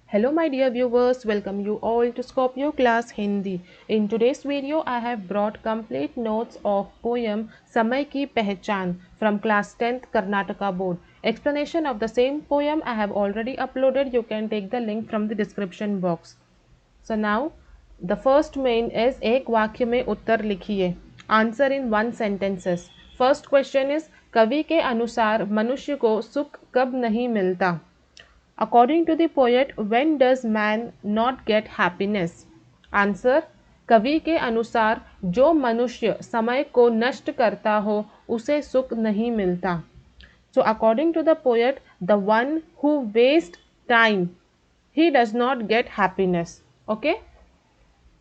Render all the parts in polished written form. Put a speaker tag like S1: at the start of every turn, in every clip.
S1: Hello my dear viewers, welcome you all to Scorpio class Hindi. In today's video I have brought complete notes of poem Samay Ki Pehchan from class 10th Karnataka board. Explanation of the same poem I have already uploaded. You can take the link from the description box. So now the first main is एक वाक्य में उत्तर लिखिए. Answer in one sentences. First question is कवि के अनुसार मनुष्य को सुख कब नहीं मिलता. According to the poet, when does man not get happiness? Answer: कवि के अनुसार जो मनुष्य समय को नष्ट करता हो उसे सुख नहीं मिलता. So according to the poet, the one who wastes time, he does not get happiness. Okay?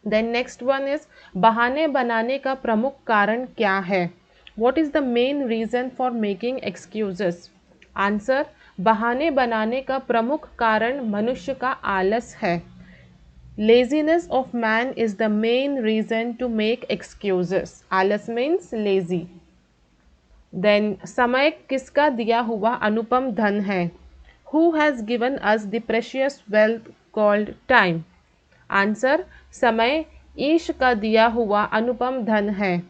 S1: Then next one is बहाने बनाने का प्रमुख कारण क्या है? What is the main reason for making excuses? Answer: बहाने बनाने का प्रमुख कारण मनुष्य का आलस है. Laziness of man is the main reason to make excuses. आलस means lazy. Then समय किसका दिया हुआ अनुपम धन है? Who has given us the precious wealth called time? Answer: समय ईश का दिया हुआ अनुपम धन है.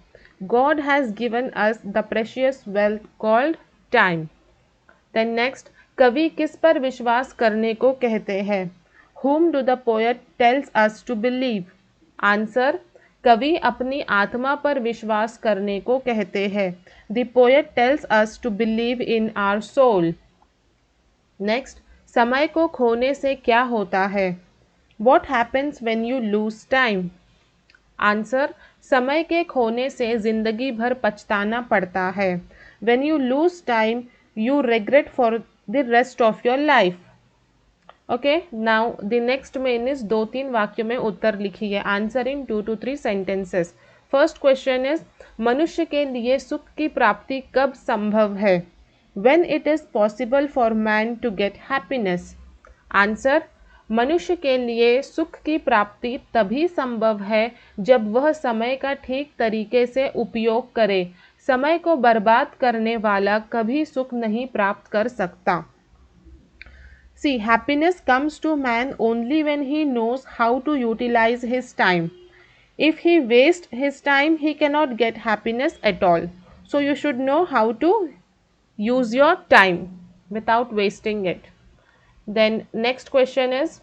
S1: God has given us the precious wealth called time. Then next, कवि किस पर विश्वास करने को कहते हैं? Whom do the poet tells us to believe? Answer: कवि अपनी आत्मा पर विश्वास करने को कहते हैं. The poet tells us to believe in our soul. Next, समय को खोने से क्या होता है? What happens when you lose time? Answer: समय के खोने से जिंदगी भर पछताना पड़ता है. When you lose time, you regret for the rest of your life. Okay, now the next main is दो तीन वाक्यों में उत्तर लिखिए. Answer in 2 to 3 sentences. First question is मनुष्य के लिए सुख की प्राप्ति कब संभव है? When it is possible for man to get happiness. Answer: मनुष्य के लिए सुख की प्राप्ति तभी संभव है जब वह समय का ठीक तरीके से उपयोग करे. समय को बर्बाद करने वाला कभी सुख नहीं प्राप्त कर सकता. See, happiness comes to man only when he knows how to utilize his time. If he wastes his time, he cannot get happiness at all. So you should know how to use your time without wasting it. Then next question is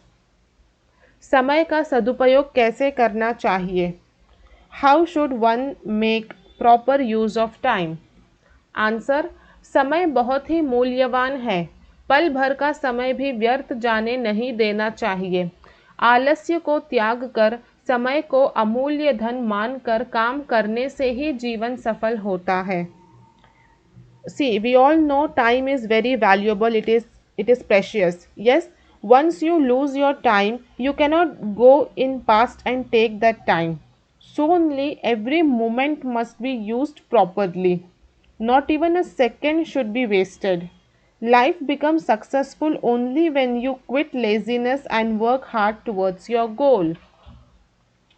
S1: समय का सदुपयोग कैसे करना चाहिए? How should one make proper use of time? Answer: समय बहुत ही मूल्यवान है. पल भर का समय भी व्यर्थ जाने नहीं देना चाहिए. आलस्य को त्याग कर समय को अमूल्य धन मानकर काम करने से ही जीवन सफल होता है. See, we all know time is very valuable. It is precious. Yes, once you lose your time, you cannot go in past and take that time. So only every moment must be used properly. Not even a second should be wasted. Life becomes successful only when you quit laziness and work hard towards your goal.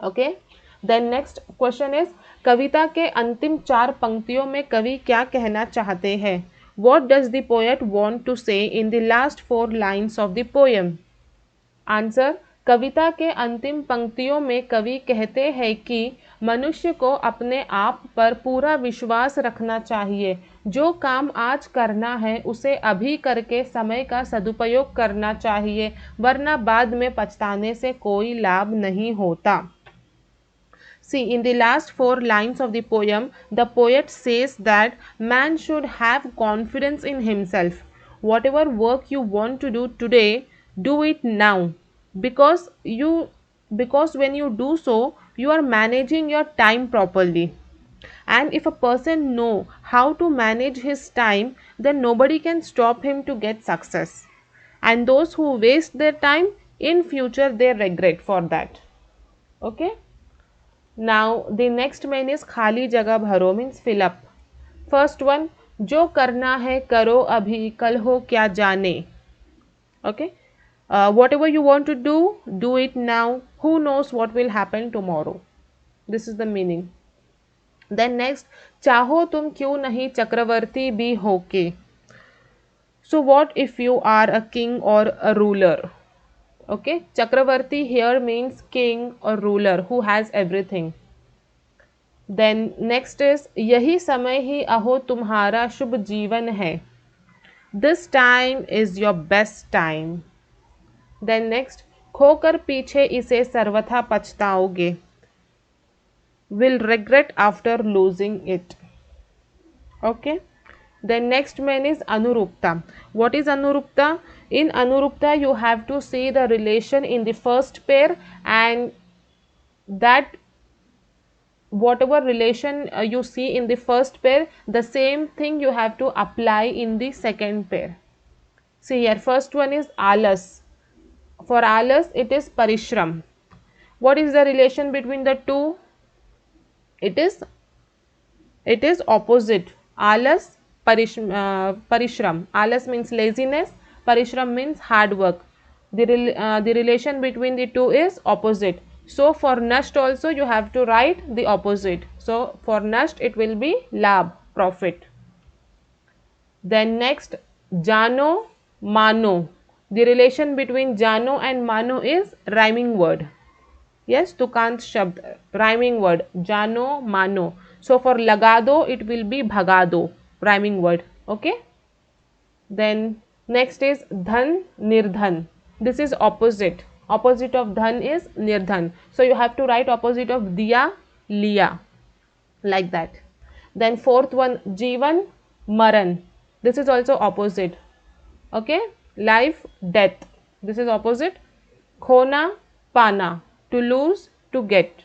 S1: Okay? Then next question is कविता के अंतिम 4 पंक्तियों में कवि क्या कहना चाहते हैं? What does the poet want to say in the last 4 lines of the poem? Answer: कविता के अंतिम पंक्तियों में कवि कहते हैं कि मनुष्य को अपने आप पर पूरा विश्वास रखना चाहिए. जो काम आज करना है उसे अभी करके समय का सदुपयोग करना चाहिए, वरना बाद में पछताने से कोई लाभ नहीं होता. See, in the last 4 lines of the poem, the poet says that man should have confidence in himself. Whatever work you want to do today, do it now. Because when you do so, you are managing your time properly. And if a person know how to manage his time, then nobody can stop him to get success. And those who waste their time, in future they regret for that. Okay? Now the next main is खाली जगह भरो means fill up. First one, जो करना है करो अभी, कल हो क्या जाने. Okay, whatever you want to do it now. Who knows what will happen tomorrow? This is the meaning. Then next, चाहो तुम क्यों नहीं चक्रवर्ती भी होके. So what if you are a king or a ruler? Okay, Chakravarti here means king or ruler who has everything. Then next is यही समय ही अहो तुम्हारा शुभ जीवन है. This time is your best time. Then next, खोकर पीछे इसे सर्वथा पछताओगे. Will regret after losing it. Okay. Then next one is Anurupta. What is Anurupta? In Anurupta, you have to see the relation in the first pair, and that whatever relation you see in the first pair, the same thing you have to apply in the second pair. See here, first one is Alas. For Alas, it is Parishram. What is the relation between the two? It is opposite. Alas, Parishram. Alas means laziness. Parishram means hard work. The relation between the two is opposite. So for Nasht also you have to write the opposite. So for Nasht it will be Labh, profit. Then next, Jano, Mano. The relation between Jano and Mano is rhyming word. Yes, Tukant Shabd, rhyming word. Jano, Mano. So for Lagado, it will be Bhagado, rhyming word. Okay. Then next is Dhan, Nirdhan. This is opposite. Opposite of Dhan is Nirdhan. So you have to write opposite of Diya, Liya. Like that. Then fourth one, Jivan, Maran. This is also opposite. Okay. Life, death. This is opposite. Khona, Pana. To lose, to get.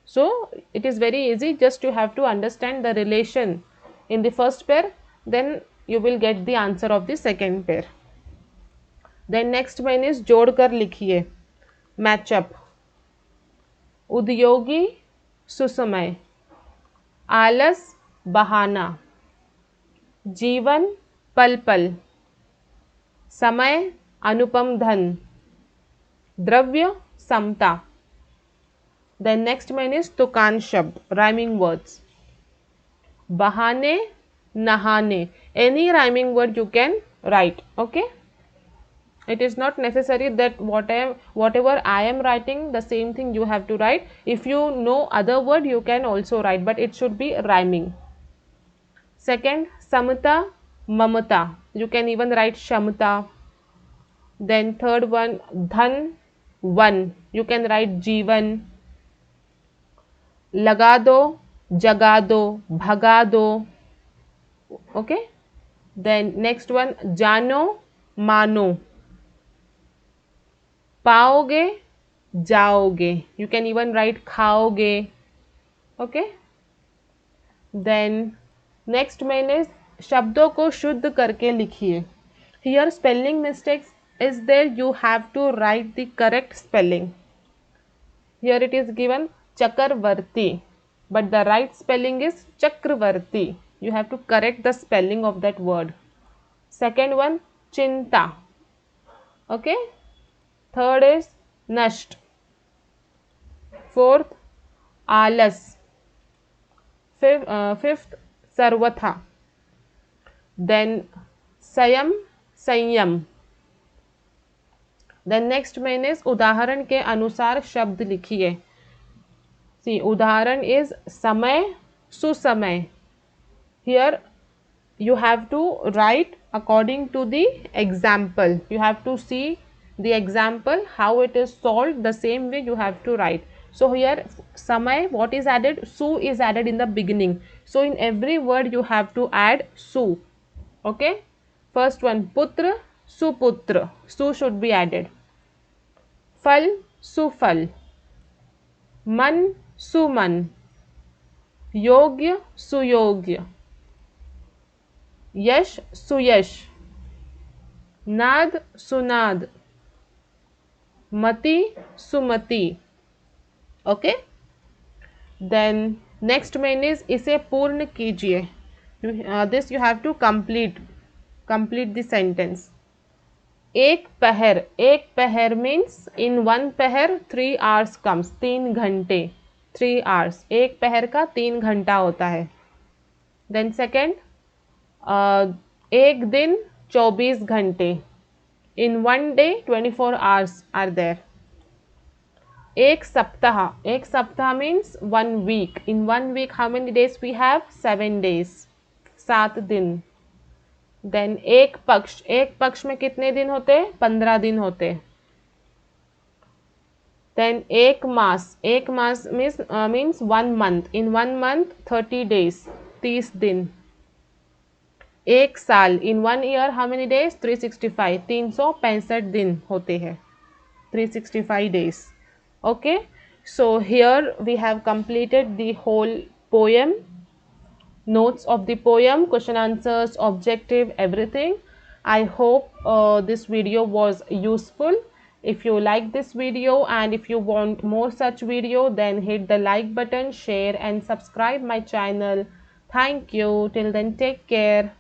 S1: So it is very easy, just you have to understand the relation in the first pair, then you will get the answer of the second pair. Then next one is जोड़कर लिखिए, matchup. उद्योगी सुसमय, आलस बहाना, जीवन पल पल, समय अनुपम धन, द्रव्य समता. Then next one is तुकान शब्द, rhyming words. Bahane, nahane. Any rhyming word you can write. Okay. It is not necessary that whatever I am writing, the same thing you have to write. If you know other word, you can also write, but it should be rhyming. Second, samata, mamata. You can even write shamata. Then third one, dhan, one. You can write जीवन. लगा दो, जगा दो, भगा दो. Okay. Then next one, जानो, मानो. पाओगे, जाओगे. You can even write खाओगे. Okay. Then next main is शब्दों को शुद्ध करके लिखिए. Here spelling mistakes is there. You have to write the correct spelling. Here it is given Chakravarti, but the right spelling is Chakravarti. You have to correct the spelling of that word. Second one, Chinta. Okay. Third is Nasht. Fourth, Alas. Fifth, Sarvatha. Then Sayam, Sanyam. Then next main is उदाहरण के अनुसार शब्द लिखिए. See, उदाहरण is समय, सुसमय. Here you have to write according to the example. You have to see the example, how it is solved, the same way you have to write. So here samay, what is added? Su is added in the beginning. So in every word you have to add su. Okay. First one, putra, suputra. Su should be added. Fal, sufal. Man, suman. Yogya, suyogya. Yash, suyash. नाद, सुनाद. मति, सुमति. Okay. Then next main is इसे पूर्ण कीजिए. This you have to complete the sentence. एक पहर means in one पहर 3 hours comes. 3 घंटे, 3 hours. एक पहर का 3 घंटा होता है. Then second, एक दिन 24 घंटे. In one day, 24 hours are there. एक सप्ताह means 1 week. In 1 week, how many days we have? 7 days. 7 दिन. Then एक पक्ष में कितने दिन होते? 15 दिन होते. Then एक मास means 1 month. In 1 month, 30 days. 30 दिन. एक साल. In 1 year, how many days? 365. 365 दिन होते हैं. 365 days. Okay, so here we have completed the whole poem, notes of the poem, question answers, objective, everything. I hope this video was useful. If you like this video and if you want more such video, then hit the like button, share and subscribe my channel. Thank you. Till then, take care.